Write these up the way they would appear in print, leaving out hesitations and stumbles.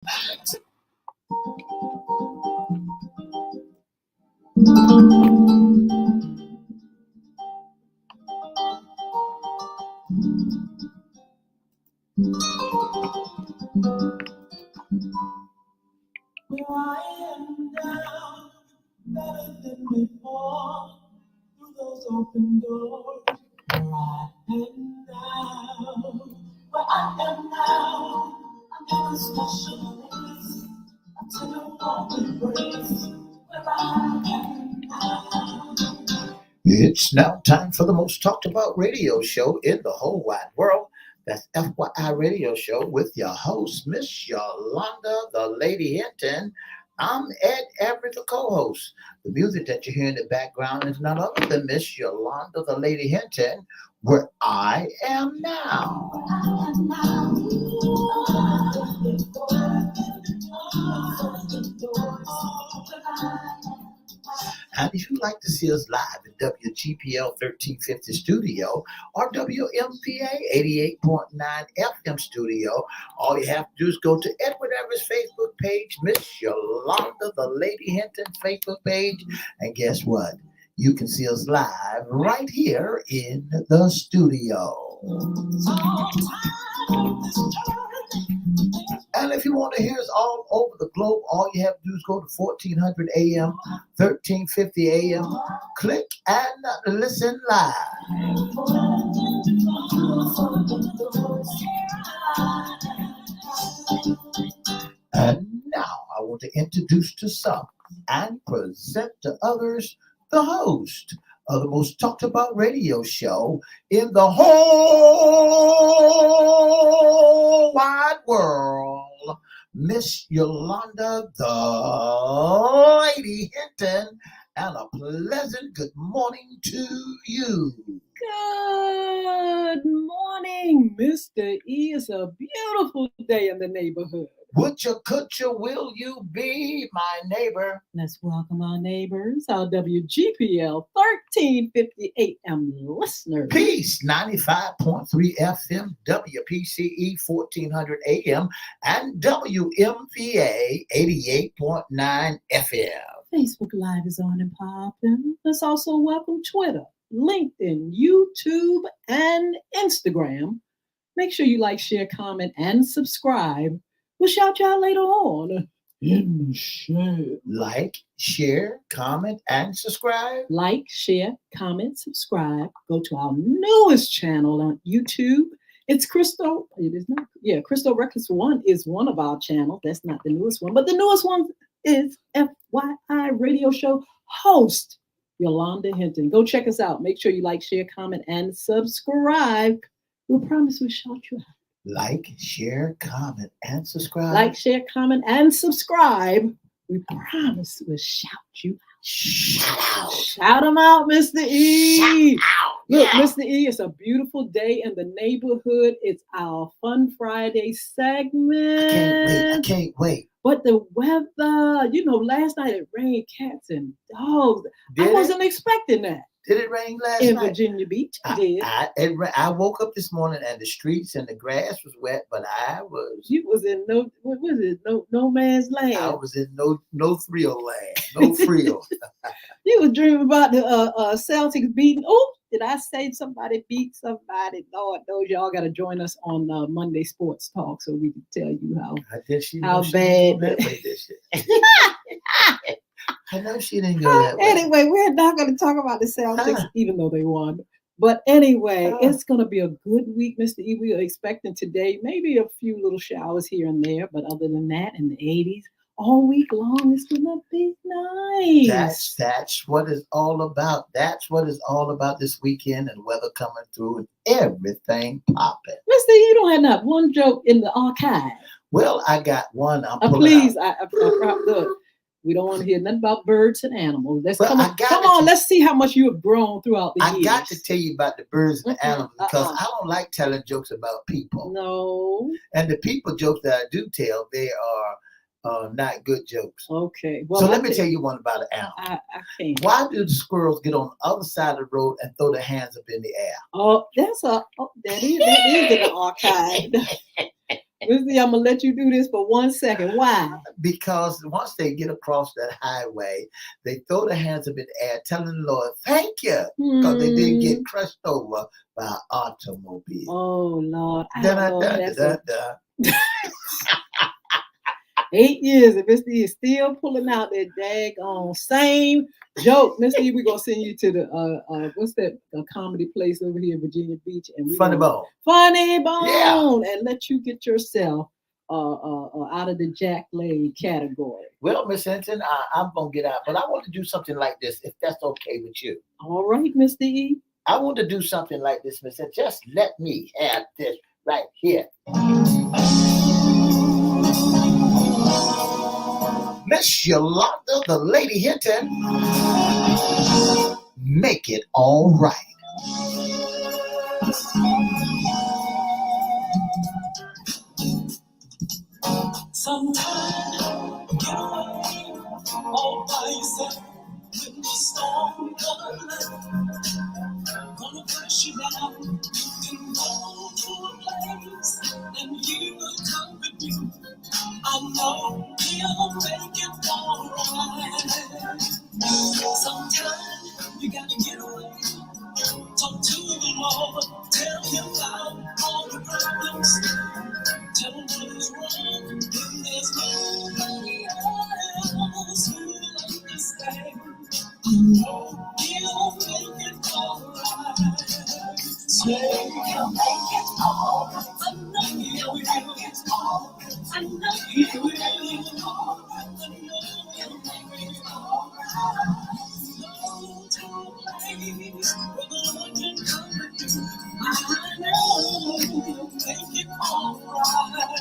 Where I am now, better than before, through those open doors. Where I am now, where I am now, I'm in a special place, a tender warm embrace. Where I am now. It's now time for the most talked about radio show in the whole wide world. That's FYI Radio Show with your host, Miss Yolanda, the Lady Hinton. I'm Ed Everett, the co-host. The music that you hear in the background is none other than Miss Yolanda, the Lady Hinton, where I am now. And if you'd like to see us live at WGPL 1350 studio or WMPA 88.9 FM studio, all you have to do is go to Edward Everett's Facebook page, Miss Yolanda, the Lady Hinton Facebook page, and guess what? You can see us live right here in the studio. And if you want to hear us all over the globe, all you have to do is go to 1400 AM, 1350 AM, click and listen live. And now I want to introduce to some and present to others the host of the most talked about radio show in the whole wide world, Miss Yolanda, the Lady Hinton, and a pleasant good morning to you. Good morning, Mr. E. It's a beautiful day in the neighborhood. Would you, could you, will you be my neighbor? Let's welcome our neighbors, our WGPL 1350 AM listeners. Peace, 95.3 FM, WPCE 1400 AM, and WMVA 88.9 FM. Facebook Live is on and popping. Let's also welcome Twitter, LinkedIn, YouTube, and Instagram. Make sure you like, share, comment, and subscribe. We'll shout you out later on in the show. Like, share, comment, and subscribe. Like, share, comment, subscribe. Go to our newest channel on YouTube. It's Crystal. It is not. Yeah, Crystal Records 1 is one of our channels. That's not the newest one, but the newest one is FYI Radio Show host Yolanda Hinton. Go check us out. Make sure you like, share, comment, and subscribe. We promise we'll shout you out. Like, share, comment, and subscribe. Like, share, comment, and subscribe. We promise we'll shout you out. Shout out. Shout them out, Mr. E. Shout out. Look, Yeah. Mr. E, it's a beautiful day in the neighborhood. It's our Fun Friday segment. I can't wait. But the weather, last night it rained cats and dogs. I wasn't expecting that. Did it rain last In night? Virginia Beach, it did. I woke up this morning and the streets and the grass was wet, but You was in no man's land. I was in no thrill land, no thrill. You was dreaming about the Celtics beating. Oh, did I say somebody beat somebody? Lord knows y'all got to join us on Monday Sports Talk so we can tell you how bad. I know she didn't go that way. Anyway, we're not going to talk about the Celtics, even though they won. But anyway, it's going to be a good week, Mr. E. We are expecting today maybe a few little showers here and there. But other than that, in the 80s, all week long, it's going to be nice. That's what it's all about. That's what it's all about this weekend and weather coming through and everything popping. Mr. E, you don't have not one joke in the archive. Well, I got one. Please, look. We don't want to hear nothing about birds and animals. Come on, let's see how much you have grown throughout the years. I got to tell you about the birds and animals because I don't like telling jokes about people. No. And the people jokes that I do tell, they are not good jokes. Okay. Well, so let me tell you one about an animal. I can't. Why do the squirrels get on the other side of the road and throw their hands up in the air? Oh, that is in the archive. Missy, I'm gonna let you do this for 1 second. Why? Because once they get across that highway, they throw their hands up in the air, telling the Lord, thank you, because they didn't get crushed over by an automobile. Oh Lord, I Da, don't know. da, That's da, a, da. 8 years, and Mr. E is still pulling out that daggone same joke. Mr. E, we're gonna send you to the what's that comedy place over here in Virginia Beach, and Funny Bone. Funny Bone, Yeah. and let you get yourself out of the Jack Lane category. Well, Miss Hinton, I'm going to get out, but I want to do something like this, if that's okay with you. All right, Mr. E. I want to do something like this, Miss Hinton. Just let me have this right here. Miss Yolanda, the Lady Hinton, make it all right. Sometimes get away all by yourself when the storm comes. Gonna push you down. You can go to a place and he will come with you. I know he'll make it alright. Sometimes you gotta get away. Talk to the Lord. Tell him about all the problems. Tell him what is wrong. Then there's nobody else who'll understand. I know he'll make it alright. Say he'll make it alright. I know he will. I know he will. I know he'll make it alright. No time place for the one can come with you. I know he'll make it alright.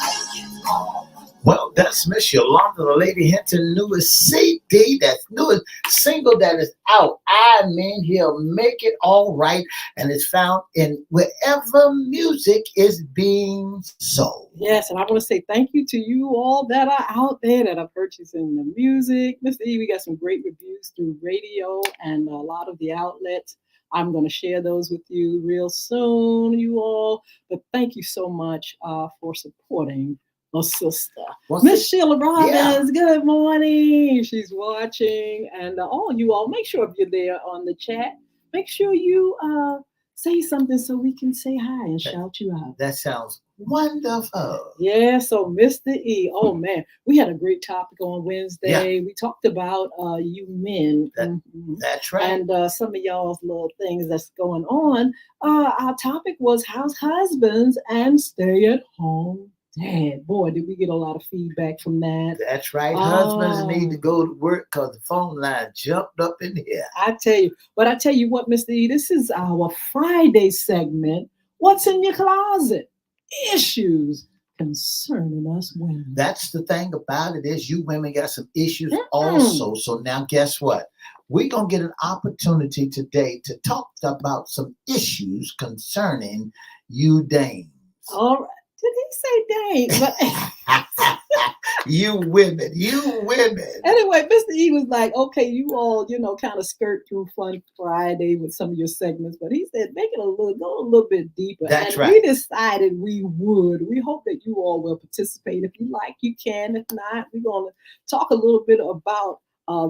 Make it alright. Well, that's Miss Yolanda, the Lady Hinton, newest CD, that's newest single that is out. I mean, he'll make it all right, and it's found in wherever music is being sold. Yes, and I want to say thank you to you all that are out there that are purchasing the music. Mr. E, we got some great reviews through radio and a lot of the outlets. I'm going to share those with you real soon, you all. But thank you so much for supporting a sister. Miss Sheila Robbins, good morning. She's watching. And all you all, make sure if you're there on the chat, make sure you say something so we can say hi and shout you out. That sounds wonderful. Yeah, so Mr. E, oh man, we had a great topic on Wednesday. Yeah. We talked about you men. That's right. And some of y'all's little things that's going on. Our topic was house husbands and stay at home dad. Boy, did we get a lot of feedback from that. That's right. Husbands need to go to work because the phone line jumped up in here. I tell you. But I tell you what, Mr. E, this is our Friday segment. What's in your closet? Issues concerning us women. That's the thing about it is you women got some issues also. So now guess what? We're going to get an opportunity today to talk about some issues concerning you dames. All right. Did he say dang? You women. Anyway, Mr. E was like, okay, you all, kind of skirt through Fun Friday with some of your segments, but he said, go a little bit deeper. That's right. We decided we would. We hope that you all will participate. If you like, you can. If not, we're going to talk a little bit about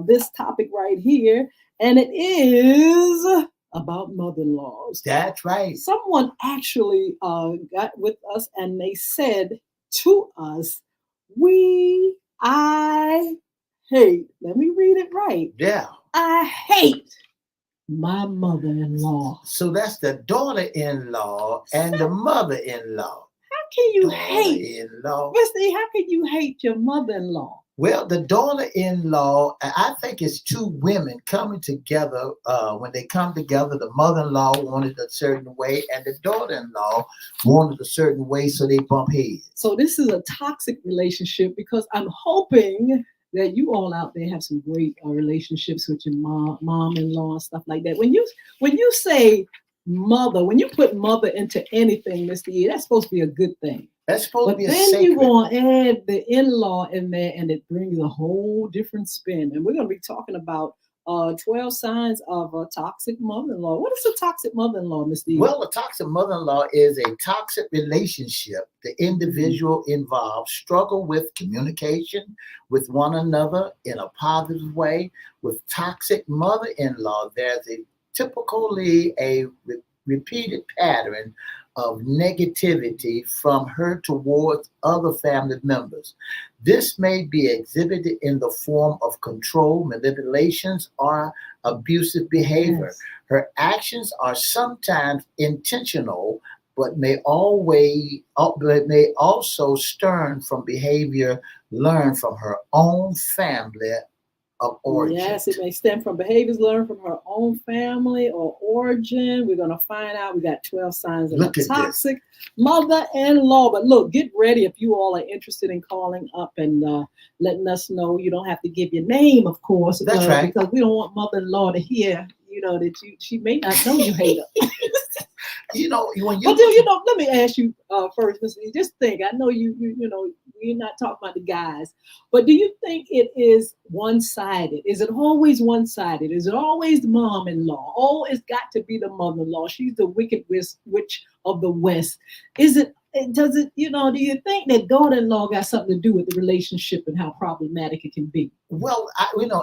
this topic right here. And it is about mother-in-laws. That's right. Someone actually got with us and they said to us, I hate, let me read it right. Yeah. I hate my mother-in-law. So that's the daughter-in-law and the mother-in-law. How can you hate? Daughter-in-law. Mr. How can you hate your mother-in-law? Well, the daughter-in-law, I think it's two women coming together. When they come together, the mother-in-law wanted a certain way and the daughter-in-law wanted a certain way, so they bump heads. So this is a toxic relationship because I'm hoping that you all out there have some great relationships with your mom-in-law and stuff like that. When you say mother, when you put mother into anything, Mr. E, that's supposed to be a good thing. That's supposed to be a sacred. But then you're going to add the in-law in there, and it brings a whole different spin. And we're going to be talking about 12 signs of a toxic mother-in-law. What is a toxic mother-in-law, Mr. E? Well, a toxic mother-in-law is a toxic relationship. The individual involved struggle with communication with one another in a positive way. With toxic mother-in-law, there's typically a repeated pattern of negativity from her towards other family members. This may be exhibited in the form of control, manipulations, or abusive behavior. Yes. Her actions are sometimes intentional, but may also stem from behavior learned from her own family of origin. Yes, it may stem from behaviors learned from her own family or origin. We're going to find out. We got 12 signs of Look a at toxic mother-in-law. But look, get ready if you all are interested in calling up and letting us know. You don't have to give your name, of course. That's right. Because we don't want mother-in-law to hear, that she may not know you hate her. When But let me ask you first, Mr. E, just think. I know we're not talking about the guys, but do you think it is one-sided? Is it always one-sided? Is it always the mom-in-law? Oh, it's got to be the mother-in-law. She's the wicked witch of the West. Do you think that daughter-in-law got something to do with the relationship and how problematic it can be? Well,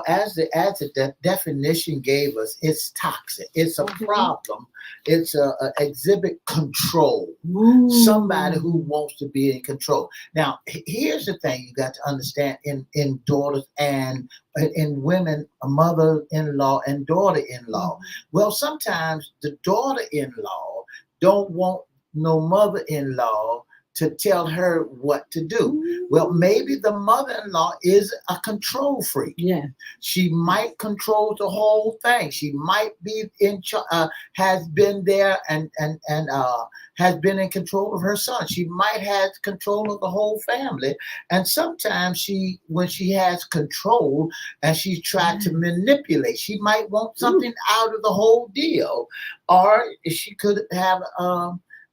as the definition gave us, it's toxic. It's a problem. It's a exhibit control. Ooh. Somebody who wants to be in control. Now, here's the thing you got to understand in daughters and in women, a mother-in-law and daughter-in-law. Well, sometimes the daughter-in-law don't want no mother-in-law to tell her what to do. Well, maybe the mother-in-law is a control freak. Yeah. She might control the whole thing. She might be has been there and has been in control of her son. She might have control of the whole family. And sometimes when she has control and she's tried to manipulate, she might want something out of the whole deal. Or she could have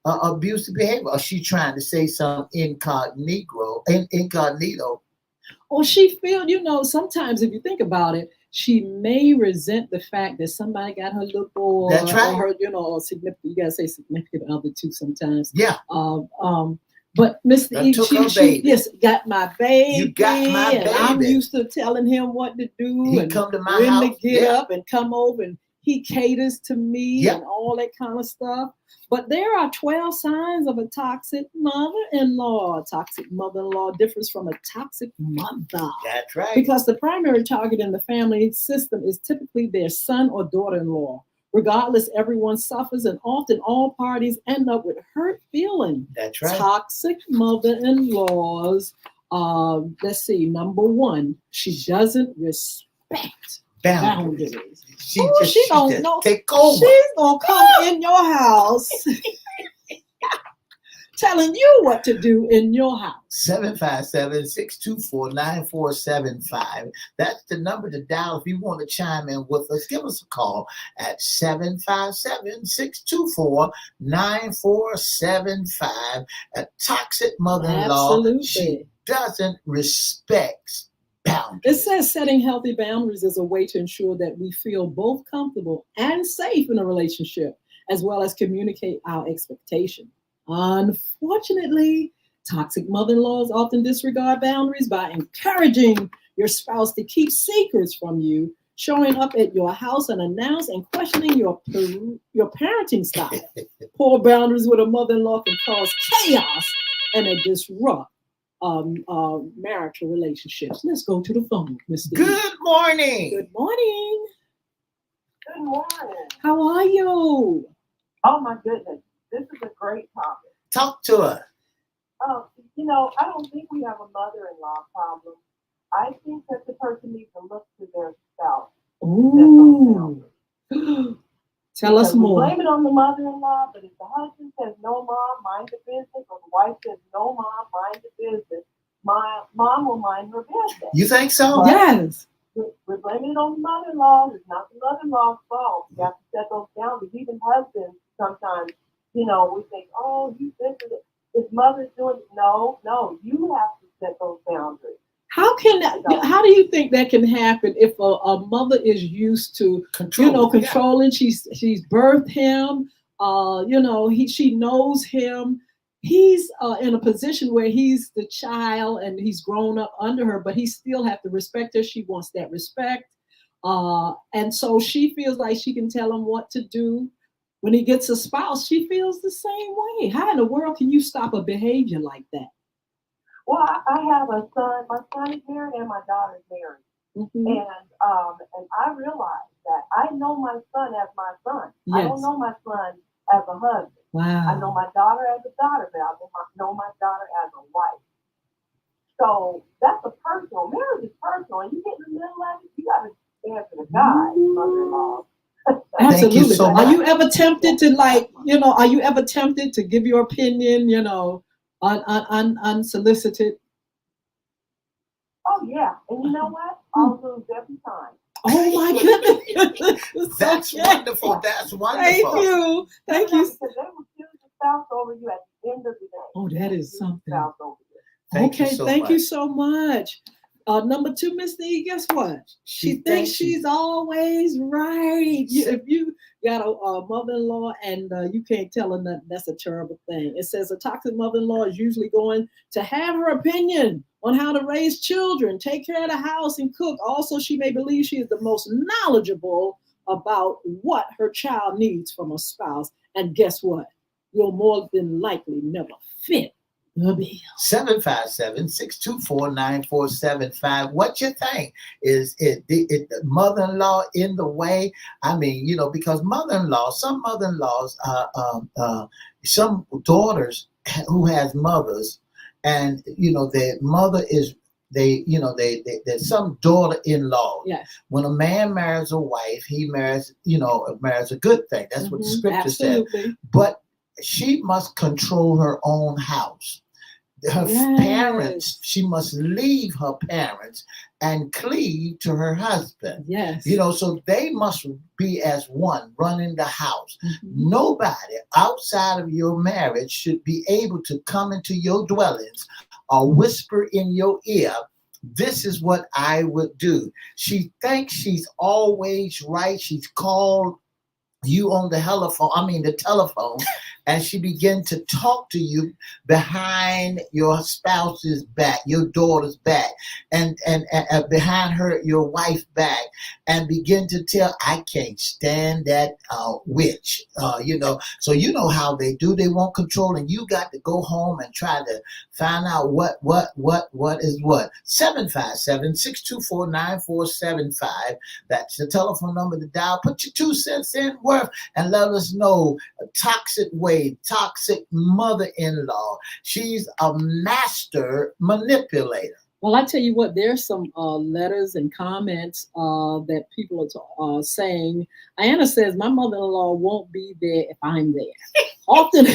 abusive behavior, or she trying to say something incognito. Or she feel, sometimes if you think about it, she may resent the fact that somebody got her look or, That's right. or her, significant. You gotta say significant other too sometimes. Yeah. But Mr. E, she got my baby. You got my baby. And I'm used to telling him what to do. He and come to my when house. to get up and come over, and he caters to me and all that kind of stuff. But there are 12 signs of a toxic mother-in-law. A toxic mother-in-law differs from a toxic mother. That's right. Because the primary target in the family system is typically their son or daughter-in-law. Regardless, everyone suffers, and often all parties end up with hurt feelings. That's right. Toxic mother-in-laws. Let's see. Number one, she doesn't respect boundaries. She don't know. Take over. She's gonna come in your house telling you what to do in your house. 757-624-9475. That's the number to dial if you want to chime in with us. Give us a call at 757-624-9475. A toxic mother-in-law. Absolutely. She doesn't respect boundaries. It says setting healthy boundaries is a way to ensure that we feel both comfortable and safe in a relationship, as well as communicate our expectation. Unfortunately, toxic mother-in-laws often disregard boundaries by encouraging your spouse to keep secrets from you, showing up at your house unannounced, and questioning your parenting style. Poor boundaries with a mother-in-law can cause chaos and disrupt marital relationships. Let's go to the phone, Mr. Good morning. Good morning. Good morning. How are you? Oh my goodness, this is a great topic. Talk to us. I don't think we have a mother-in-law problem. I think that the person needs to look to their spouse. Ooh. Tell us more. We blame it on the mother-in-law, but if the husband says no, mom, mind the business, or the wife says no, mom, mind the business, mom will mind her business. You think so? Yes. We're blaming it on the mother-in-law. It's not the mother-in-law's fault. You have to set those boundaries. Even husbands sometimes, we think, oh, his mother's doing it. No, you have to set those boundaries. How how do you think that can happen if a mother is used to, controlling? She's birthed him. She knows him. He's in a position where he's the child and he's grown up under her, but he still have to respect her. She wants that respect. And so she feels like she can tell him what to do. When he gets a spouse, she feels the same way. How in the world can you stop a behavior like that? Well, I have a son. My son is married and my daughter is married. Mm-hmm. And I realize that I know my son as my son. Yes. I don't know my son as a husband. Wow. I know my daughter as a daughter, but I know my daughter as a wife. So that's a personal. Marriage is personal, and you get in the middle of it, you got to answer to God, mother-in-law. Absolutely. Thank you so much. Are you ever tempted to are you ever tempted to give your opinion, unsolicited? Oh yeah, and you know what? I'll lose every time. Oh my goodness. That's wonderful. That's wonderful. Thank you. Because they will choose the spouse over you at the end of the day. Oh, that is something. Thank you so much. Number 2, Miss D, guess what? She thinks she's always right. If you got a mother-in-law and you can't tell her nothing, that's a terrible thing. It says a toxic mother-in-law is usually going to have her opinion on how to raise children, take care of the house, and cook. Also, she may believe she is the most knowledgeable about what her child needs from a spouse. And guess what? You'll more than likely never fit the bill. 757-624-9475. What you think? Is it the mother-in-law in the way? I mean, because some mother-in-laws, some daughters who has mothers, and their mother is there's some daughter-in-law. Yes. When a man marries a wife, he marries a good thing. That's what the scripture says. But she must control her own house. Her parents, she must leave her parents and cleave to her husband. Yes. So they must be as one, running the house. Mm-hmm. Nobody outside of your marriage should be able to come into your dwellings or whisper in your ear, this is what I would do. She thinks she's always right. She's called you on the telephone, and she began to talk to you behind your spouse's back, your daughter's back, and behind your wife's back, and begin to tell, I can't stand that witch, So you know how they do. They want control, and you got to go home and try to find out what is what. 757-624-9475. That's the telephone number to dial. Put your 2 cents in worth and let us know. A toxic mother-in-law. She's a master manipulator. Well, I tell you what, there's some letters and comments that people are saying. Anna says, my mother-in-law won't be there if I'm there. Often,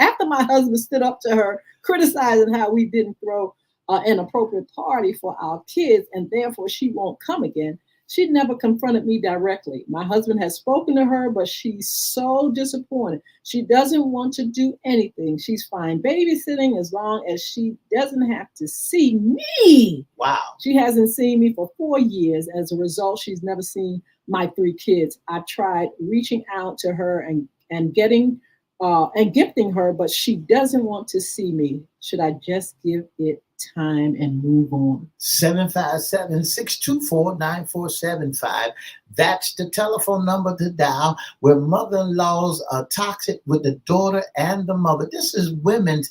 after my husband stood up to her, criticizing how we didn't throw an appropriate party for our kids, and therefore she won't come again, she never confronted me directly. My husband has spoken to her, but she's so disappointed. She doesn't want to do anything. She's fine babysitting as long as she doesn't have to see me. Wow. She hasn't seen me for 4 years. As a result, she's never seen my 3 kids. I tried reaching out to her and gifting her, but she doesn't want to see me. Should I just give it time and move on? 757-624-9475. That's the telephone number to dial, where mother-in-laws are toxic with the daughter and the mother. This is women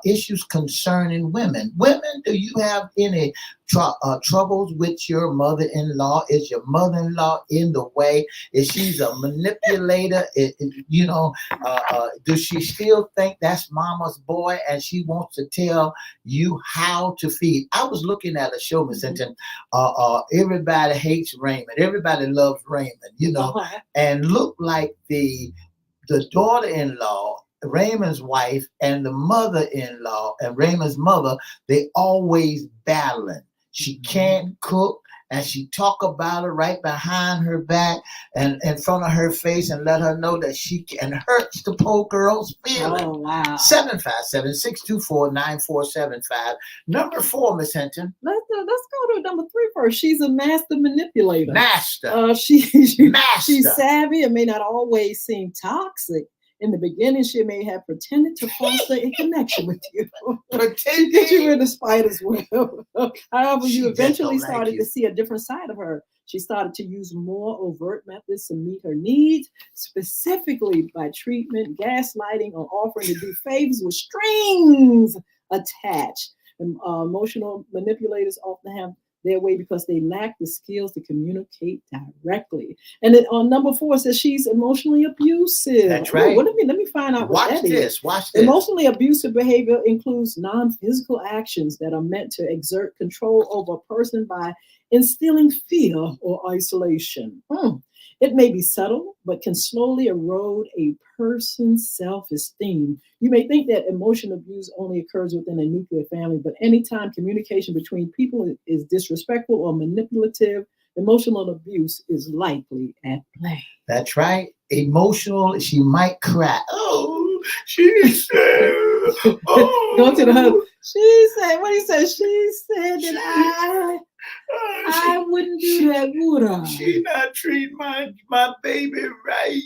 issues concerning women. Women, do you have any troubles with your mother-in-law? Is your mother-in-law in the way? Is she a manipulator? Does she still think that's mama's boy and she wants to tell you how to feed? I was looking at a show, Miss Hinton. Everybody hates Raymond. Everybody loves Raymond, and look like the daughter-in-law, Raymond's wife, and the mother-in-law and Raymond's mother, they always battling. She can't cook and she talk about her right behind her back and in front of her face and let her know that she can hurt the poor girl's feelings. Oh, wow. 757-624-9475. Number 4, Miss Hinton. Let's go to number 3 first. She's a master manipulator. Master. She's Master. savvy and may not always seem toxic. In the beginning, she may have pretended to foster a connection with you. She get you in the spider's web. However, you eventually started to see a different side of her. She started to use more overt methods to meet her needs, specifically by treatment, gaslighting, or offering to do favors with strings attached. Emotional manipulators often have their way because they lack the skills to communicate directly. And then on number 4, it says she's emotionally abusive. That's right. Let me find out what that is. Watch this. Emotionally abusive behavior includes non-physical actions that are meant to exert control over a person by instilling fear or isolation. It may be subtle, but can slowly erode a person's self-esteem. You may think that emotional abuse only occurs within a nuclear family, but anytime communication between people is disrespectful or manipulative, emotional abuse is likely at play. That's right. Emotional, she might cry. Oh, she said. Oh. Go to the husband. She said, what he said? She said that I wouldn't do that, would I? She not treat my baby right.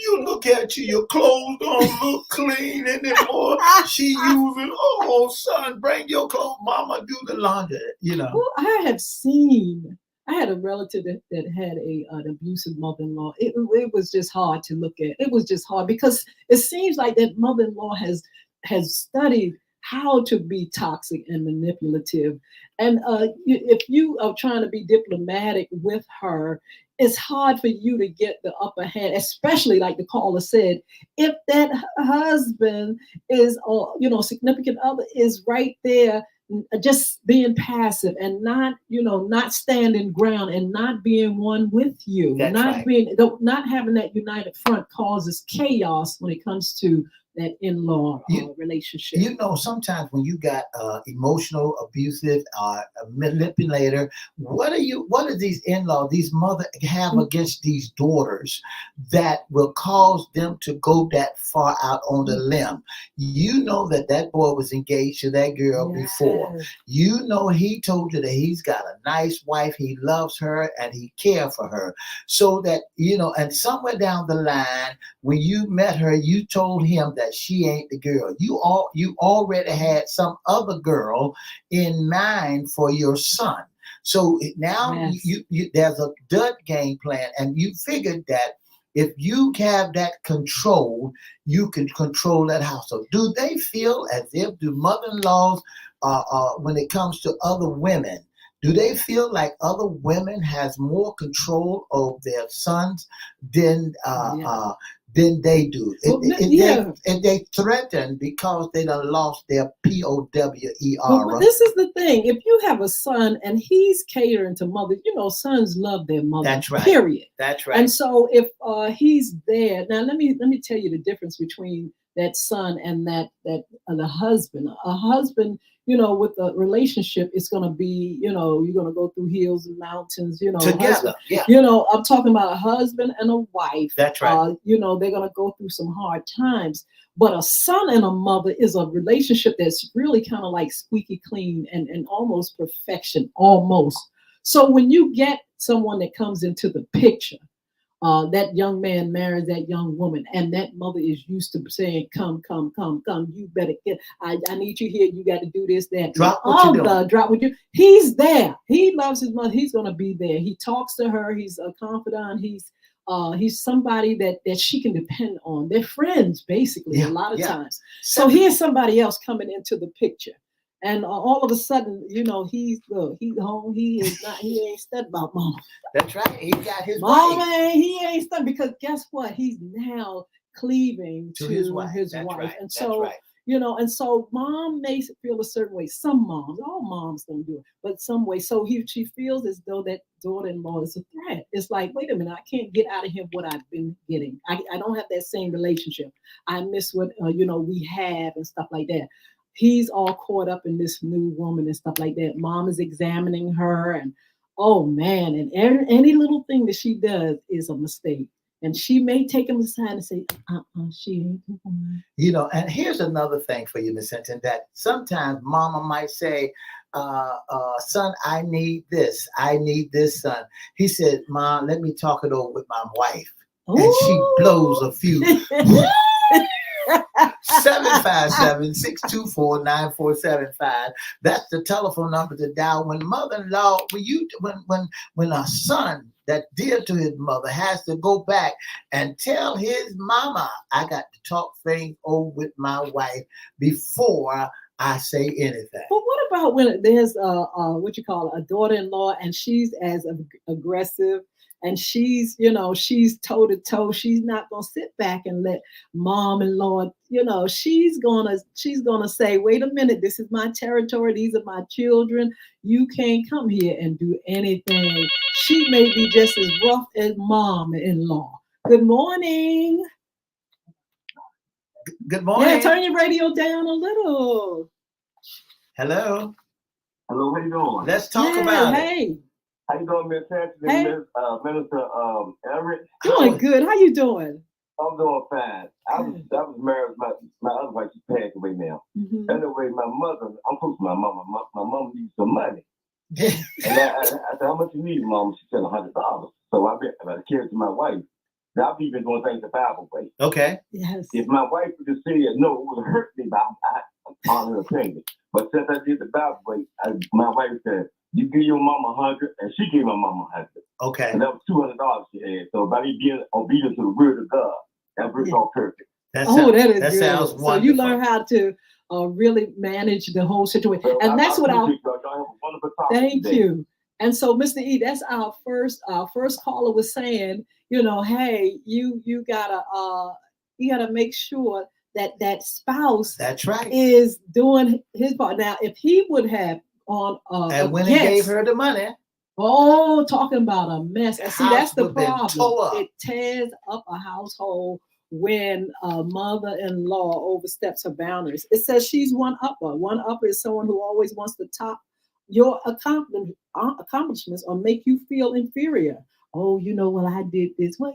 You look at you, your clothes don't look clean anymore. She using, oh, son, bring your clothes. Mama, do the laundry, Well, I had a relative that had an abusive mother-in-law. It was just hard to look at. It was just hard because it seems like that mother-in-law has studied how to be toxic and manipulative. And if you are trying to be diplomatic with her, it's hard for you to get the upper hand, especially like the caller said, if that husband is, or significant other is right there, just being passive and not standing ground and not being one with you. That's right. Not having that united front causes chaos when it comes to that in-law relationship. Sometimes when you got emotional, abusive, a manipulator, what are these in-laws, these mother have against these daughters that will cause them to go that far out on the limb? You know that boy was engaged to that girl before. You know he told you that he's got a nice wife, he loves her, and he cares for her. So that, and somewhere down the line, when you met her, you told him that she ain't the girl. You already had some other girl in mind for your son. So now you there's a dud game plan, and you figured that if you have that control, you can control that house. So do they feel as if the mother-in-laws, when it comes to other women, do they feel like other women has more control of their sons than they do? And they threaten because they done lost their POWER. But this is the thing. If you have a son and he's catering to mothers, sons love their mother. That's right. Period. That's right. And so if he's there, now let me tell you the difference between that son and that the husband. A husband, with a relationship, it's going to be, you're going to go through hills and mountains, together. Husband, I'm talking about a husband and a wife. That's right. They're going to go through some hard times. But a son and a mother is a relationship that's really kind of like squeaky clean and almost perfection, almost. So when you get someone that comes into the picture, that young man marries that young woman, and that mother is used to saying, come, you better get, I need you here, you got to do this, that. Drop what you. He's there. He loves his mother. He's going to be there. He talks to her. He's a confidant. He's somebody that she can depend on. They're friends, basically, a lot of times. So here's somebody else coming into the picture. And all of a sudden, he's home. He ain't studying about mama. That's right. He got his mama. He ain't studying because guess what? He's now cleaving to his wife. Right. And so, and so mom may feel a certain way. Some moms, all moms don't do it, but some way. So she feels as though that daughter-in-law is a threat. It's like, wait a minute, I can't get out of him what I've been getting. I don't have that same relationship. I miss what we have and stuff like that. he's all caught up in this new woman and stuff like that. Mom is examining her, and oh man, and any little thing that she does is a mistake. And she may take him aside and say, she ain't the one. You know, and here's another thing for you, Miss Hinton, that sometimes mama might say, son, I need this, son. He said, Mom, let me talk it over with my wife. Ooh. And she blows a fuse. 757-624-9475. That's the telephone number to dial when mother-in-law, when a son that dear to his mother has to go back and tell his mama, I got to talk things over with my wife before I say anything. But what about when there's what you call a daughter-in-law and she's as aggressive and she's, she's toe to toe. She's not gonna sit back and let mom-in-law, she's gonna say, wait a minute, this is my territory, these are my children. You can't come here and do anything. She may be just as rough as mom-in-law. Good morning. Good morning. Yeah, turn your radio down a little. Hello. Hello, how you doing? Let's talk about it. Hey. How you doing, Miss Hanson Hey. and Minister Everette? Doing good. How you doing? I'm doing fine. I was married. My other wife, she passed away now. Mm-hmm. Anyway, my mother, I'm close to my mama. My mom needs some money. And I said, how much you need, Mom? She said $100. So I carried it to my wife. Now, I've even doing things the Bible way. Okay. Yes. If my wife would have said no, it would have hurt me, but I honor her opinion. But since I did the Bible way, my wife said, you give your mama 100, and she gave my mama 100. Okay. And that was $200 she had. So by me being obedient to the word of God, that worked all perfect. That is good. Sounds wonderful. So you learn how to really manage the whole situation. So and that's what thank you. And so, Mr. E, that's our first caller was saying, hey, you gotta make sure that spouse that's right is doing his part. Now, if he would have on and when he gave her the money, talking about a mess. And see, that's the problem. It tears up a household when a mother-in-law oversteps her boundaries. It says she's one-upper. One-upper is someone who always wants to top your accomplishments or make you feel inferior. Oh, well, I did this. Well,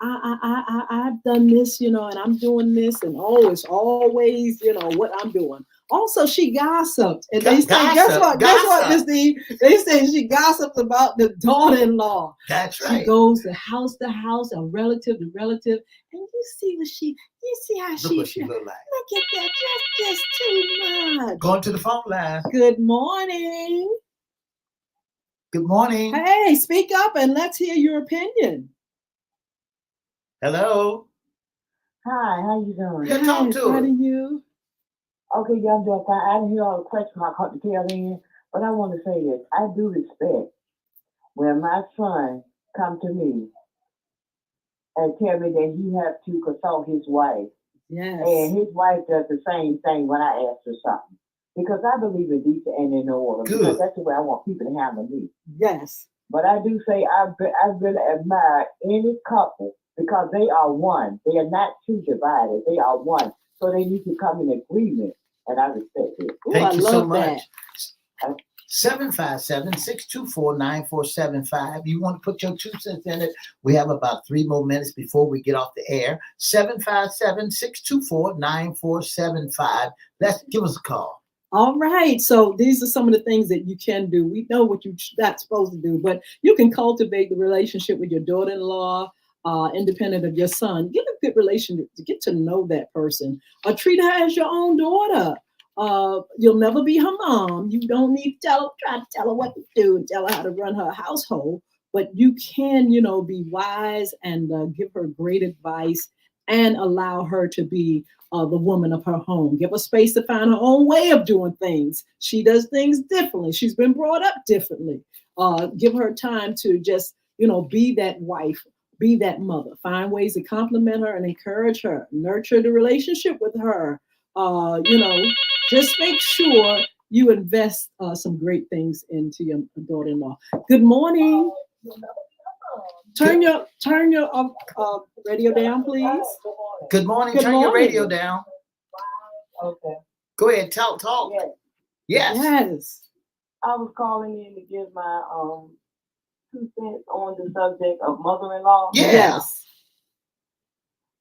I've done this, and I'm doing this, and it's always, what I'm doing. Also, she gossiped, and they say, guess what, Miss D? They say she gossips about the daughter-in-law. That's right. She goes to house, and relative to relative, and you see how look she what she look like. Look at that, just too much. Going to the phone line. Good morning. Good morning. Hey, speak up and let's hear your opinion. Hello. Hi, how you doing? Yeah, talk to How her. do you? Okay, y'all doing fine. I didn't hear all the questions. I caught the tail end, but I want to say this. I do respect when my son come to me and tell me that he has to consult his wife. Yes. And his wife does the same thing when I ask her something. Because I believe in decent and in order. Good. Because that's the way I want people to handle me. Yes. But I do say I really admire any couple because they are one. They are not two divided. They are one. So they need to come in agreement. And I respect it. Thank you so much. That. 757-624-9475. You want to put your 2 cents in it? We have about 3 more minutes before we get off the air. 757-624-9475. Give us a call. All right. So these are some of the things that you can do. We know what you're not supposed to do, but you can cultivate the relationship with your daughter-in-law, independent of your son. Get a good relationship to get to know that person. Or treat her as your own daughter. You'll never be her mom. You don't need to try to tell her what to do and tell her how to run her household. But you can, be wise and give her great advice and allow her to be the woman of her home. Give her space to find her own way of doing things. She does things differently. She's been brought up differently. Give her time to just, be that wife, be that mother. Find ways to compliment her and encourage her. Nurture the relationship with her. Just make sure you invest some great things into your daughter-in-law. Good morning. Turn your radio down, please. Good morning. Turn your radio down. Okay. Go ahead, talk. Yes. Yes. I was calling in to give my 2 cents on the subject of mother-in-law. Yeah. Yes.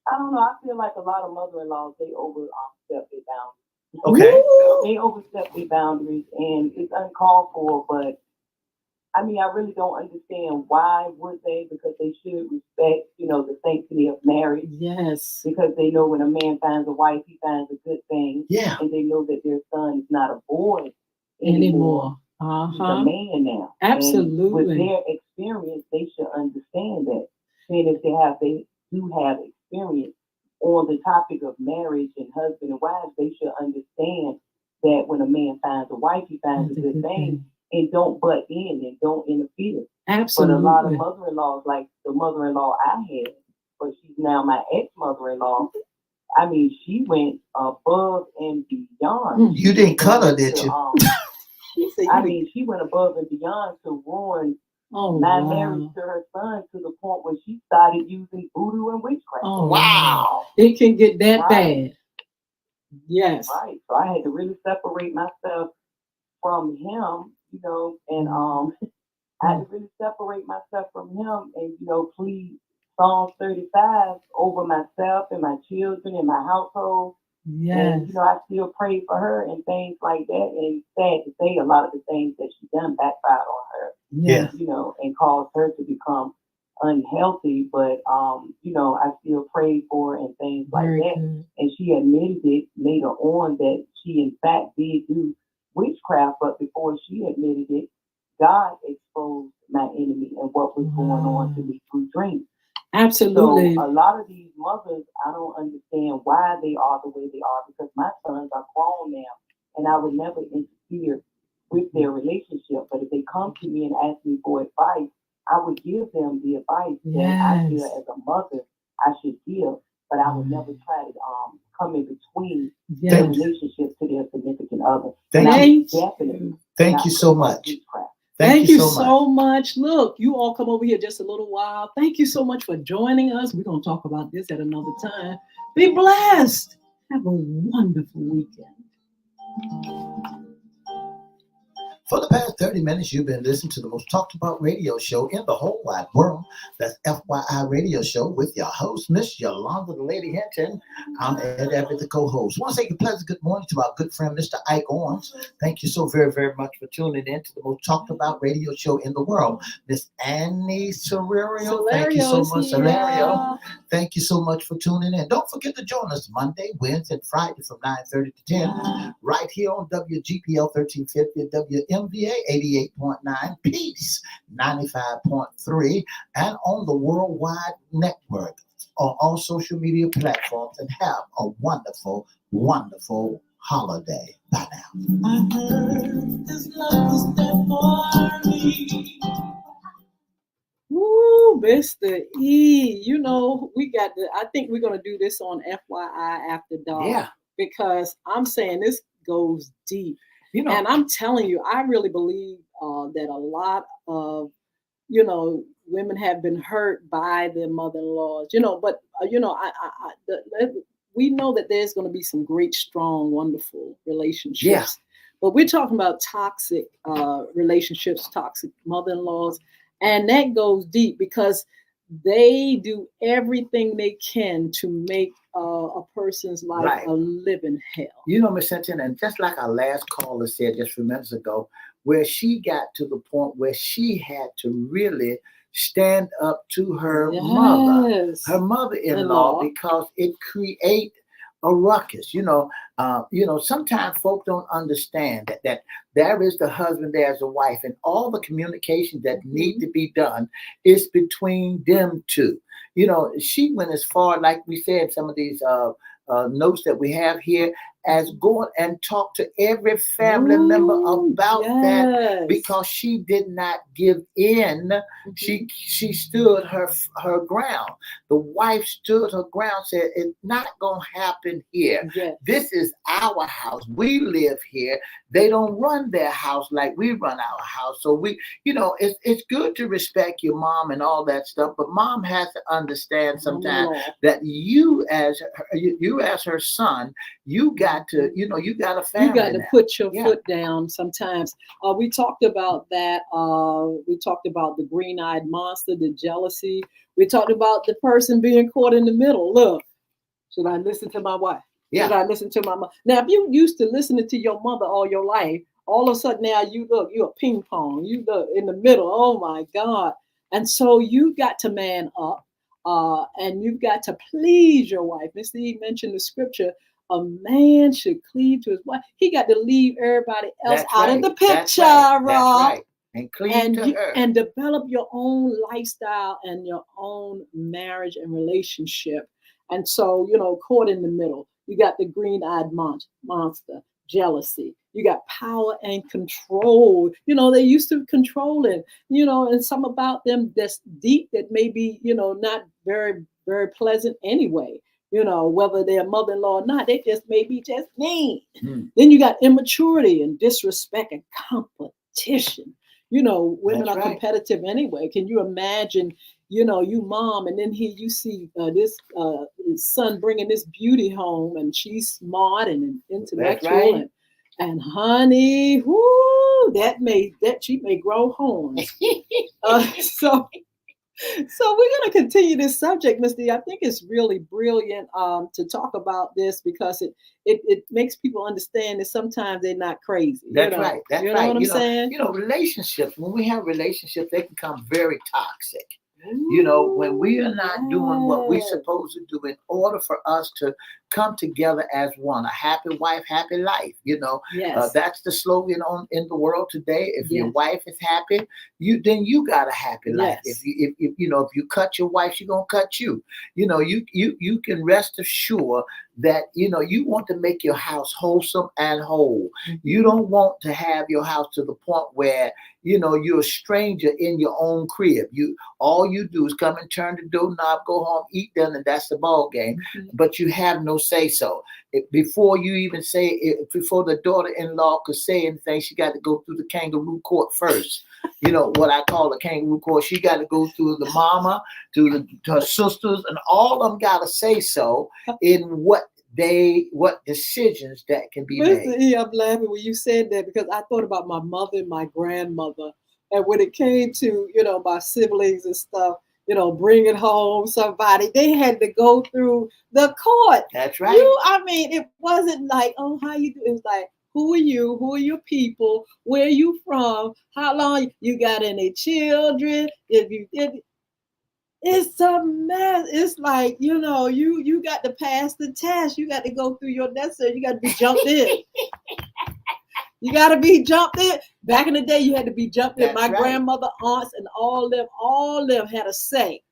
I don't know. I feel like a lot of mother-in-laws, they overstep their boundaries. Okay. They overstep their boundaries, and it's uncalled for. But I mean, I really don't understand why would they? Because they should respect, the sanctity of marriage. Yes. Because they know when a man finds a wife, he finds a good thing. Yeah. And they know that their son is not a boy Anymore. He's a man now. Absolutely. And with their experience, they should understand that. Seeing as they do have experience on the topic of marriage and husband and wives, they should understand that when a man finds a wife, he finds a good thing. And don't butt in and don't interfere. Absolutely. But a lot of mother-in-laws, like the mother-in-law I had, but she's now my ex-mother-in-law. I mean, she went above and beyond. You didn't cut her, did you? She went above and beyond to ruin my marriage to her son to the point where she started using voodoo and witchcraft. Oh, wow. It can get that bad. Yes. Right. So I had to really separate myself from him, and I had to really separate myself from him and, plead Psalm 35 over myself and my children and my household. Yes. And, I still pray for her and things like that. And it's sad to say a lot of the things that she done backfired on her. Yeah. And caused her to become unhealthy. But, I still prayed for her and things like that. Good. And she admitted it later on that she, in fact, did do witchcraft. But before she admitted it, God exposed my enemy and what was going on to me through dreams. Absolutely. So a lot of these mothers, I don't understand why they are the way they are, because my sons are grown now, and I would never interfere with their relationship. But if they come to me and ask me for advice, I would give them the advice that I feel as a mother I should give, but I would never try to come in between their relationship to their significant other. Thank you so much. Thank you so much. Look, you all come over here just a little while. Thank you so much for joining us. We're going to talk about this at another time. Be blessed. Have a wonderful weekend. For the past 30 minutes, you've been listening to the most talked about radio show in the whole wide world. That's FYI Radio Show with your host, Miss Yolanda, the Lady Hinton. I'm Everette, the co-host. I want to say a pleasant good morning to our good friend, Mr. Ike Owens. Thank you so very, very much for tuning in to the most talked about radio show in the world. Miss Annie Cesario. Thank you so much, Cesario. Thank you so much for tuning in. Don't forget to join us Monday, Wednesday, and Friday from 9:30 to 10 right here on WGPL 1350, WMVA 88.9, Peace 95.3, and on the Worldwide Network on all social media platforms. And have a wonderful, wonderful holiday. Bye now. I heard this love was there for me. Woo, Mr. E. I think we're going to do this on FYI After Dark. Yeah. Because I'm saying this goes deep. And I'm telling you, I really believe that a lot of, women have been hurt by their mother-in-laws, but, we know that there's going to be some great, strong, wonderful relationships. Yeah. But we're talking about toxic relationships, toxic mother-in-laws. And that goes deep because they do everything they can to make a person's life a living hell. Miss Hinton, and just like our last caller said just a few minutes ago, where she got to the point where she had to really stand up to her mother-in-law, because it create a ruckus. Sometimes folk don't understand that there is the husband, there's a wife, and all the communication that need to be done is between them two. She went as far, like we said, some of these notes that we have here, as going and talk to every family member about that, because she did not give in. She stood her ground. The wife stood her ground, said, it's not going to happen here. Yes. This is our house. We live here. They don't run their house like we run our house. So it's good to respect your mom and all that stuff, but mom has to understand sometimes that you as her son, you got got to, you know, you got a family. You got to now. put your Yeah. foot down sometimes. We talked about that. We talked about the green-eyed monster, the jealousy. We talked about the person being caught in the middle. Look, should I listen to my wife? Yeah. Should I listen to my mom? Now, if you used to listening to your mother all your life, all of a sudden now you're a ping pong. You look in the middle. Oh my God. And so you got to man up, and you've got to please your wife. Mr. E mentioned the scripture. A man should cleave to his wife. He got to leave everybody else That's out right. of the That's picture, right. Rob. That's right. And cleave to her. And develop your own lifestyle and your own marriage and relationship. And so, you know, caught in the middle, you got the green-eyed monster, jealousy. You got power and control. You know, they used to control it, you know, and some about them that's deep that may be, you know, not very, very pleasant anyway. You know, whether they're mother-in-law or not, they just may be just mean. Then you got immaturity and disrespect and competition. You know, women That's are right. competitive anyway. Can you imagine, you know, you mom, and then you see this son bringing this beauty home, and she's smart and intellectual, right. and honey, whoo, that she may grow horns. So we're going to continue this subject, Mr. D. I think it's really brilliant to talk about this because it makes people understand that sometimes they're not crazy. That's right. That's you know right. what I'm saying? You know, relationships, when we have relationships, they can become very toxic. You know, when we are not doing what we're supposed to do in order for us to come together as one, a happy wife, happy life. You know, Yes. That's the slogan in the world today. If your Yes. wife is happy, then you got a happy life. Yes. If you cut your wife, she's gonna cut you. You know, you can rest assured that you want to make your house wholesome and whole. You don't want to have your house to the point where you're a stranger in your own crib. All you do is come and turn the doorknob, go home, eat dinner, and that's the ball game. But you have no say so. Before you even say it, before the daughter-in-law could say anything, she got to go through the kangaroo court first. You know what I call the kangaroo court. She got to go through the mama, to her sisters, and all of them got to say so in what decisions that can be made. Mr. E, I'm laughing when you said that because I thought about my mother and my grandmother, and when it came to my siblings and stuff, bringing home somebody, they had to go through the court. That's right. It wasn't like, oh, how you do? It was like, who are you? Who are your people? Where are you from? How long you got any children? If you did. It's a mess. It's like, you got to pass the test. You got to go through your necessary. You got to be jumped in. You got to be jumped in. Back in the day, you had to be jumped in. My grandmother, aunts, and all them had a say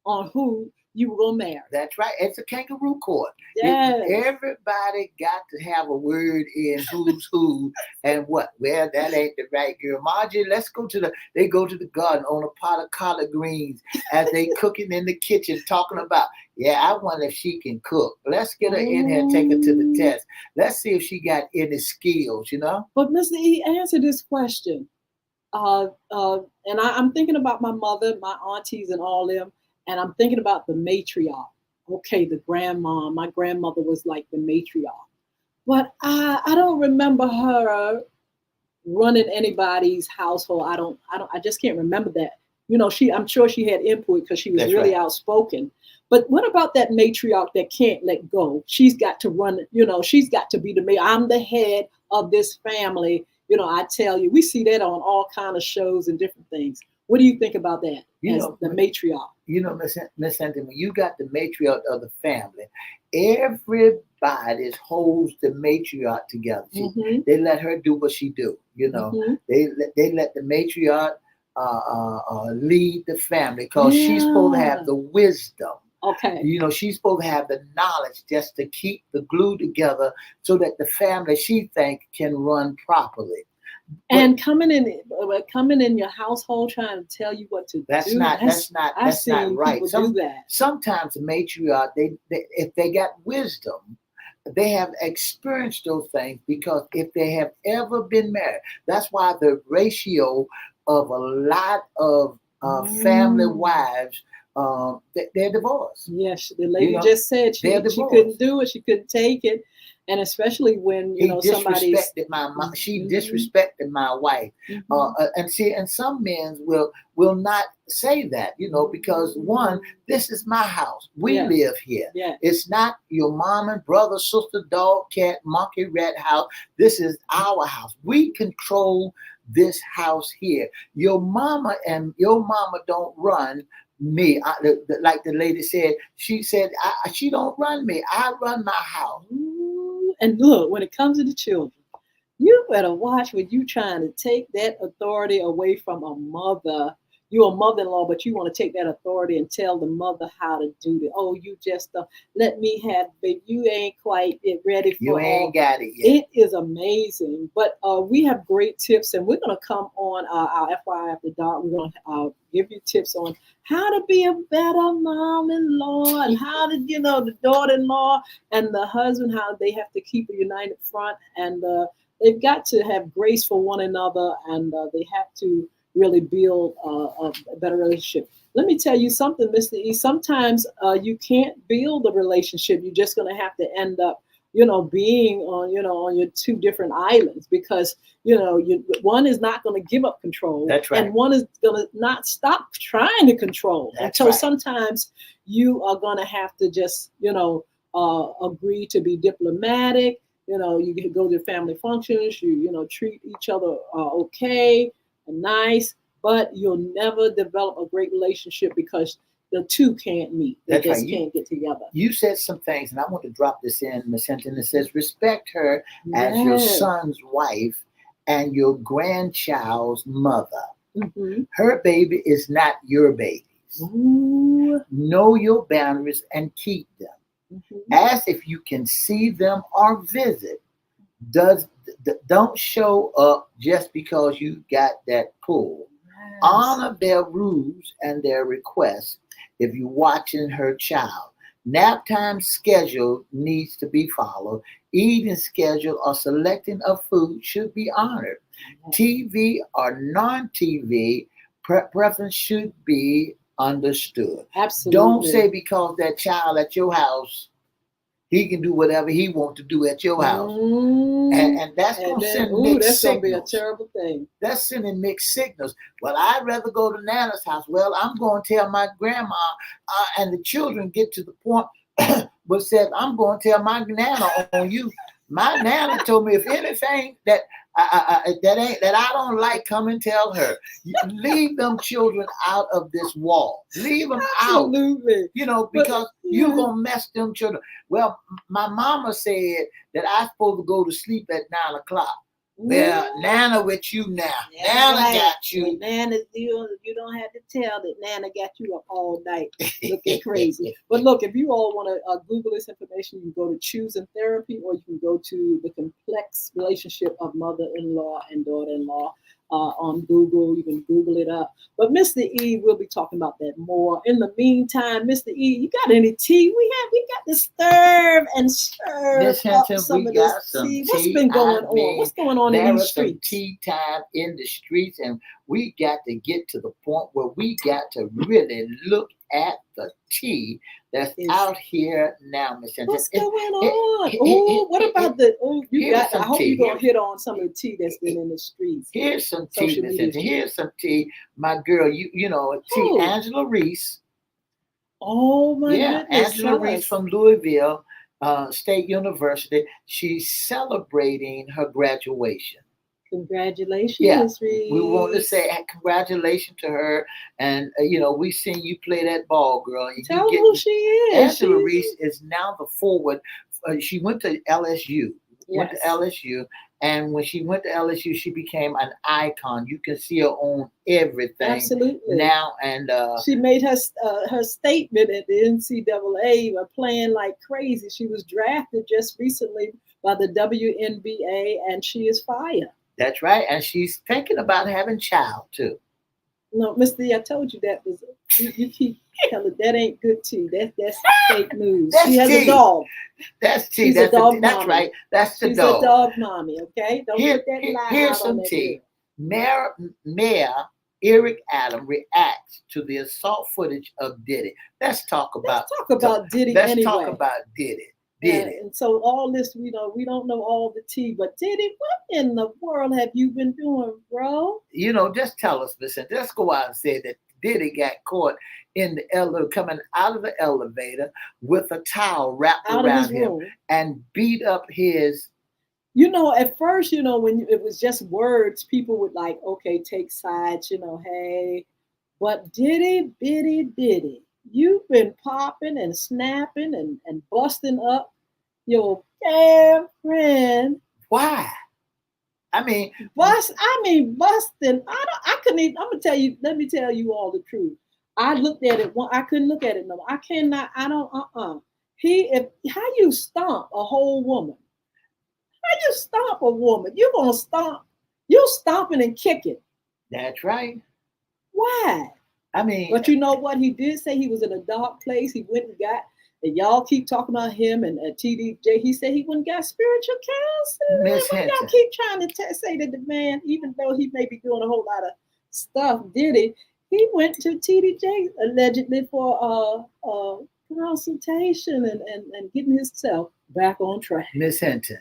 on who you were going to marry. That's right. It's a kangaroo court. Yes. Everybody got to have a word in who's who and what. Well, that ain't the right girl. Margie, they go to the garden on a pot of collard greens as they cooking in the kitchen talking about, I wonder if she can cook. Let's get her in here and take her to the test. Let's see if she got any skills, But Mr. E, answer this question. And I'm thinking about my mother, my aunties, and all them. And I'm thinking about the matriarch. Okay, the grandma. My grandmother was like the matriarch. But I don't remember her running anybody's household. I just can't remember that. I'm sure she had input because she was really outspoken. But what about that matriarch that can't let go? She's got to run, she's got to be the matriarch. I'm the head of this family. I tell you, we see that on all kind of shows and different things. What do you think about that? The matriarch. Miss Hinton, when you got the matriarch of the family, everybody holds the matriarch together. They let her do what she do. They let the matriarch lead the family because she's supposed to have the wisdom. Okay. She's supposed to have the knowledge just to keep the glue together so that the family, she thinks, can run properly. And coming in your household trying to tell you what to do. That's not right. Do that. Sometimes the matriarch, if they got wisdom, they have experienced those things because if they have ever been married, that's why the ratio of a lot of family wives they're divorced. Yes, the lady You know, just said she they're couldn't divorced. do it. She couldn't take it, and especially when He somebody's. disrespected my mom. She Mhm. disrespected my wife. Mhm. And some men will not say that, because one, this is my house. We Yeah. live here. Yeah. It's not your mom and brother, sister, dog, cat, monkey, rat house. This is our house. We control this house here. Your mama don't run me. Like the lady said, she said, she don't run me. I run my house. Ooh, and look, when it comes to the children, you better watch when you trying to take that authority away from a mother. You're a mother-in-law, but you want to take that authority and tell the mother how to do it. Oh, you just let me have, baby. You ain't quite ready for You all. ain't got it yet. It is amazing, but we have great tips, and we're going to come on our FYI After Dark. We're going to give you tips on how to be a better mom-in-law, and how to, the daughter-in-law and the husband, how they have to keep a united front, and they've got to have grace for one another, and they have to really build a better relationship. Let me tell you something, Mr. E. Sometimes you can't build a relationship. You're just going to have to end up, being on your two different islands, because one is not going to give up control. That's right. And one is going to not stop trying to control. That's and so right. Sometimes you are going to have to just agree to be diplomatic. You can go to family functions. You treat each other okay and nice, but you'll never develop a great relationship because the two can't meet. They That's just right. can't get together. You said some things, and I want to drop this in, Ms. Hinton. It says, respect her as your Yes. son's wife and your grandchild's mother. Mhm. Her baby is not your baby's. Ooh. Know your boundaries and keep them. Mhm. Ask if you can see them or visit. Don't show up just because you got that pull. Yes. Honor their rules and their requests if you're watching her child. Nap time schedule needs to be followed. Eating schedule or selecting of food should be honored. Yes. TV or non-TV preference should be understood. Absolutely. Don't say because that child at your house, he can do whatever he wants to do at your house. And that's going to send mixed that's going to be a signals. terrible thing. That's sending mixed signals. Well, I'd rather go to Nana's house. Well, I'm going to tell my grandma, and the children get to the point but says, I'm going to tell my Nana on you. My Nana told me if anything that I don't like, come and tell her. Leave them children out of this wall. Leave them Absolutely. out. Because you're going to mess them children. Well, my mama said that I'm supposed to go to sleep at 9 o'clock. Well, Nana with you now. Yeah, Nana right. got you. Well, Nana, you don't have to tell that Nana got you up all night looking crazy. But look, if you all want to Google this information, you can go to Choosing Therapy, or you can go to The Complex Relationship of Mother-in-Law and Daughter-in-Law on Google. You can Google it up. But Mr. E, we'll be talking about that more. In the meantime, Mr. E, you got any tea? We got to stir and stir up some of this tea. What's been going on? What's going on in these streets? There is some tea time in the streets, and we got to get to the point where we got to really look at the tea that's out here now, Miss Hinton. What's going on? What about I hope you're going to hit on some of the tea that's been in the streets. Here's some tea, Miss Hinton. Here's some tea. My girl, tea, Angela Reese. Oh, my goodness. Angela Reese from Louisville State University. She's celebrating her graduation. Congratulations, Reese. We want to say congratulations to her. And, we seen you play that ball, girl. Tell her who she is. Angela Reese is now the forward. She went to LSU. And when she went to LSU, she became an icon. You can see her on everything. Absolutely. Now, and she made her statement at the NCAA by playing like crazy. She was drafted just recently by the WNBA, and she is fire. That's right. And she's thinking about having child, too. No, Mr. E, I told you that was, you keep telling that ain't good tea. That's fake news. She has a dog. That's tea. She's that's a dog that's mommy. right. That's the She's dog. She's a dog mommy, okay? Don't put that lie Here's out some on that tea. girl. Mayor Eric Adam reacts to the assault footage of Diddy. Let's talk about Diddy let's anyway. talk about Diddy. Diddy. And so all this, we don't know all the tea, but Diddy, what in the world have you been doing, bro? Just tell us, listen, let's go out and say that Diddy got caught in the elevator, coming out of the elevator with a towel wrapped Out of around his him room. and beat up his. At first, when it was just words, people would like, okay, take sides, hey, but Diddy, you've been popping and snapping and busting up your damn friend. Why? I mean, busting. I couldn't even, I'm gonna tell you, let me tell you all the truth. I looked at it I couldn't look at it no. I cannot, I don't how you stomp a whole woman? How you stomp a woman? You're gonna stomp, you're stomping and kicking. That's right. Why? I mean, but you know what? He did say he was in a dark place. He went and got, and y'all keep talking about him and TDJ. He said he went and got spiritual counseling. Miss Hinton. Y'all keep trying to say that the man, even though he may be doing a whole lot of stuff, he went to TDJ allegedly for consultation and getting himself back on track. Miss Hinton,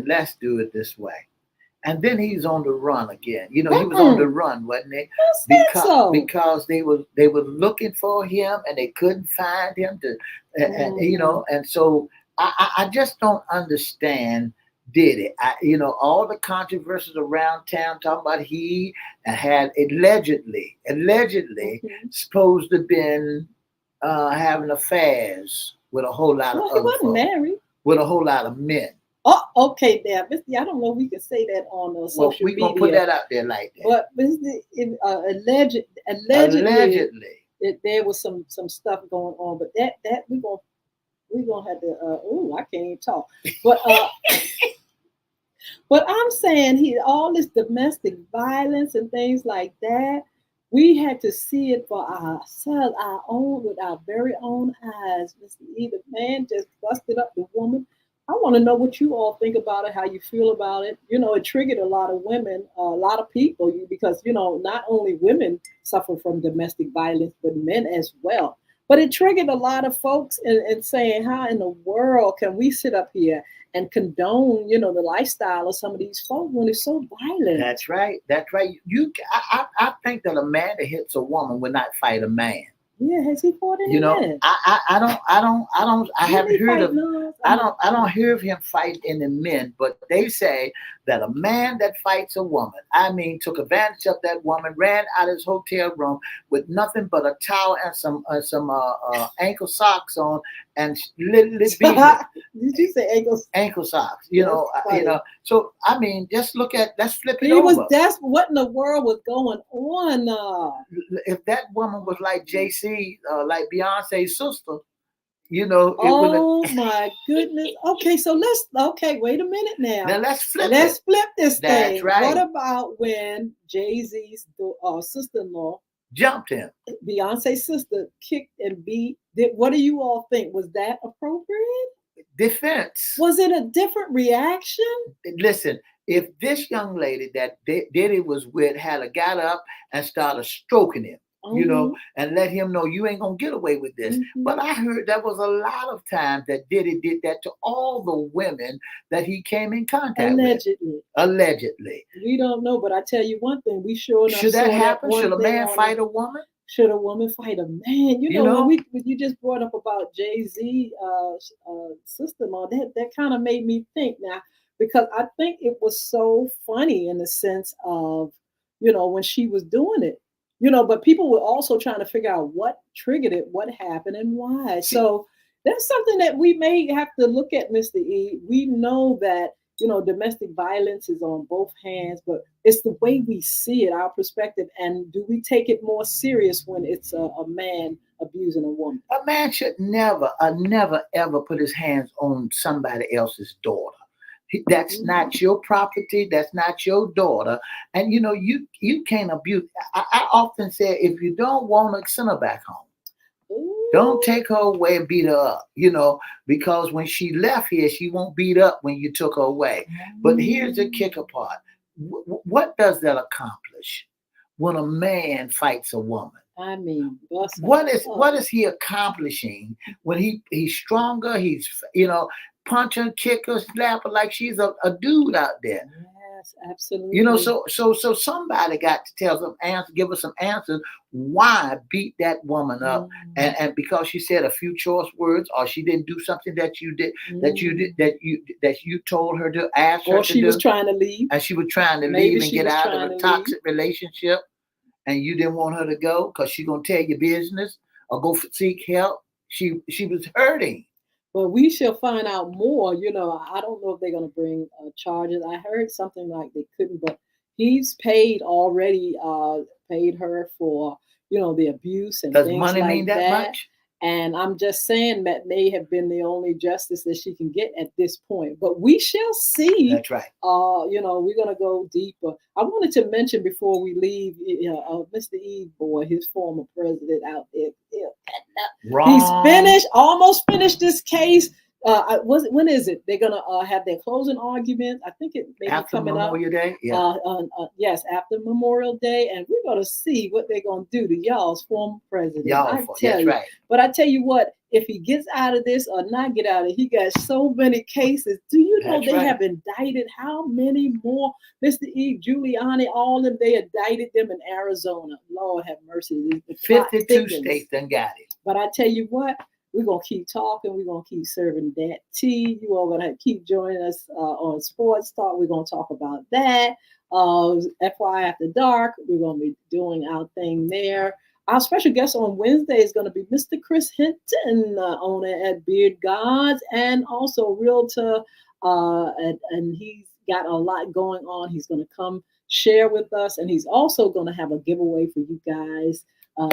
let's do it this way. And then he's on the run again. He was on the run, wasn't he? Because they were looking for him and they couldn't find him and so I just don't understand Diddy. All the controversies around town talking about he had allegedly supposed to have been having affairs with a whole lot of other he wasn't folks, married. With a whole lot of men. Oh, okay, there. I don't know if we can say that on social media. We're going to put that out there like that. But allegedly, there was some stuff going on. But that we're gonna have to. I can't even talk. But but I'm saying all this domestic violence and things like that. We had to see it for ourselves, with our very own eyes. Mr. E, the man just busted up the woman. I want to know what you all think about it, how you feel about it. It triggered a lot of women, a lot of people, because, not only women suffer from domestic violence, but men as well. But it triggered a lot of folks in saying, how in the world can we sit up here and condone, the lifestyle of some of these folks when it's so violent? That's right. I think that a man that hits a woman will not fight a man. Yeah, has he fought any men? I haven't heard of. I don't hear of him fighting any men, but they say that a man that fights a woman, took advantage of that woman, ran out of his hotel room with nothing but a towel and some ankle socks on, and literally beat her. Did you say ankle socks? So just let's flip it over. That's what in the world was going on? If that woman was like JC, like Beyonce's sister. My goodness. Okay, so wait a minute now. Now let's flip this thing. That's right. What about when Jay-Z's sister-in-law jumped him? Beyonce's sister kicked and beat. What do you all think? Was that appropriate? Defense. Was it a different reaction? Listen, if this young lady that Diddy was with had got up and started stroking him, and let him know you ain't gonna get away with this. Mm-hmm. But I heard there was a lot of times that Diddy did that to all the women that he came in contact with. Allegedly. We don't know, but I tell you one thing, we sure enough. Should that happen? Should a man fight a woman? Should a woman fight a man? When you just brought up about Jay-Z sister-in-law, that kind of made me think now, because I think it was so funny in the sense of, when she was doing it. But people were also trying to figure out what triggered it, what happened, and why. So that's something that we may have to look at, Mr. E. We know that, domestic violence is on both hands, but it's the way we see it, our perspective. And do we take it more serious when it's a man abusing a woman? A man should never, ever put his hands on somebody else's daughter. That's not your property. That's not your daughter. And, you can't abuse. I often say, if you don't want to, send her back home. Ooh. Don't take her away and beat her up, because when she left here, she won't beat up when you took her away. But here's the kicker part. What does that accomplish? when a man fights a woman? I mean, bust What up. is he accomplishing when he's stronger? He's punch her, kick her, slap her like she's a dude out there. Yes, absolutely. So somebody got to tell some answers, give us some answers. Why beat that woman up? And because she said a few choice words, or she didn't do something that you did, that you told her to ask her or to she do, was trying to leave. and she was trying to Maybe leave and she get was out of trying a to toxic relationship, and you didn't want her to go because she's gonna tell your business or go seek help. She was hurting. But we shall find out more. I don't know if they're going to bring charges. I heard something like they couldn't, but he's paid already, paid her for, the abuse and Does things money like mean that that. much? And I'm just saying that may have been the only justice that she can get at this point. But we shall see. That's right. We're going to go deeper. I wanted to mention before we leave, Mr. Eve Boy, his former president out there. Wrong. He's almost finished this case. When is it? They're gonna have their closing argument. I think it may be coming Memorial Day. Yeah. Yes, after Memorial Day, and we're gonna see what they're gonna do to y'all's former president. That's right. But I tell you what, if he gets out of this or not get out of it, he got so many cases. Do you know they have indicted how many more? Mr. E. Giuliani, all of them, they indicted them in Arizona. Lord have mercy. 52 states done got it. But I tell you what, we're going to keep talking. We're going to keep serving that tea. You all going to keep joining us on Sports Talk. We're going to talk about that. FY After Dark, we're going to be doing our thing there. Our special guest on Wednesday is going to be Mr. Chris Hinton, owner at Beard Gods, and also realtor. And he's got a lot going on. He's going to come share with us, and he's also going to have a giveaway for you guys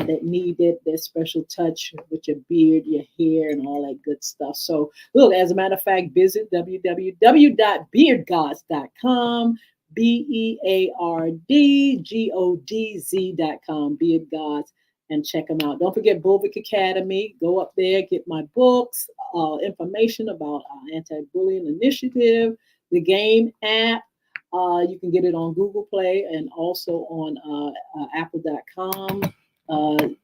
that need that special touch with your beard, your hair, and all that good stuff. So, look, as a matter of fact, visit www.beardgods.com, BeardGodz.com, Beard Gods, and check them out. Don't forget Bulvic Academy. Go up there, get my books, information about our anti-bullying initiative, the game app. You can get it on Google Play and also on Apple.com.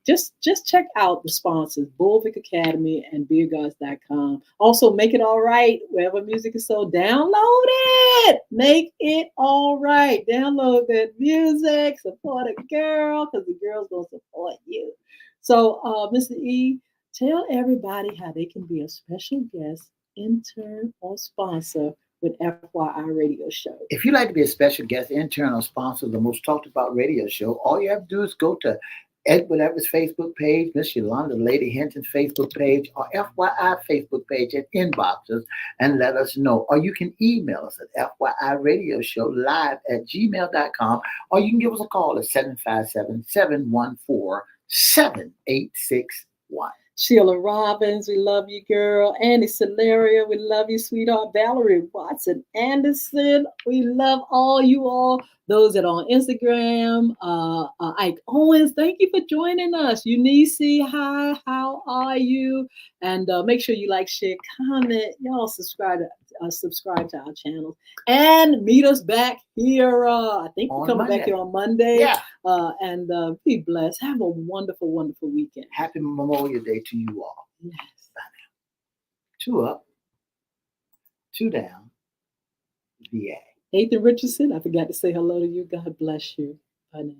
Just check out the sponsors, Bulvic Academy and BeardGods.com. Also, Make It All Right, wherever music is sold. Download it. Make it all right. Download that music. Support a girl, because the girl's going to support you. So, Mr. E, tell everybody how they can be a special guest, intern, or sponsor with FYI Radio Show. If you'd like to be a special guest, intern, or sponsor of the most talked about radio show, all you have to do is go to Edward Everett's Facebook page, Miss Yolanda Lady Hinton's Facebook page, or FYI Facebook page, and inboxes and let us know. Or you can email us at FYIRadiosHowLive@gmail.com, or you can give us a call at 757-714-7861. Sheila Robbins, we love you, girl. Annie Celeria, we love you, sweetheart. Valerie Watson Anderson, we love all you all. Those that are on Instagram, Ike Owens, thank you for joining us. Eunice, hi, how are you? And make sure you like, share, comment. Y'all subscribe to our channel and meet us back here. I think we're coming back here on Monday. Yeah. And be blessed. Have a wonderful, wonderful weekend. Happy Memorial Day to you all. Yes. Bye now. 2 up, 2 down, VA. Nathan Richardson, I forgot to say hello to you. God bless you. Bye now.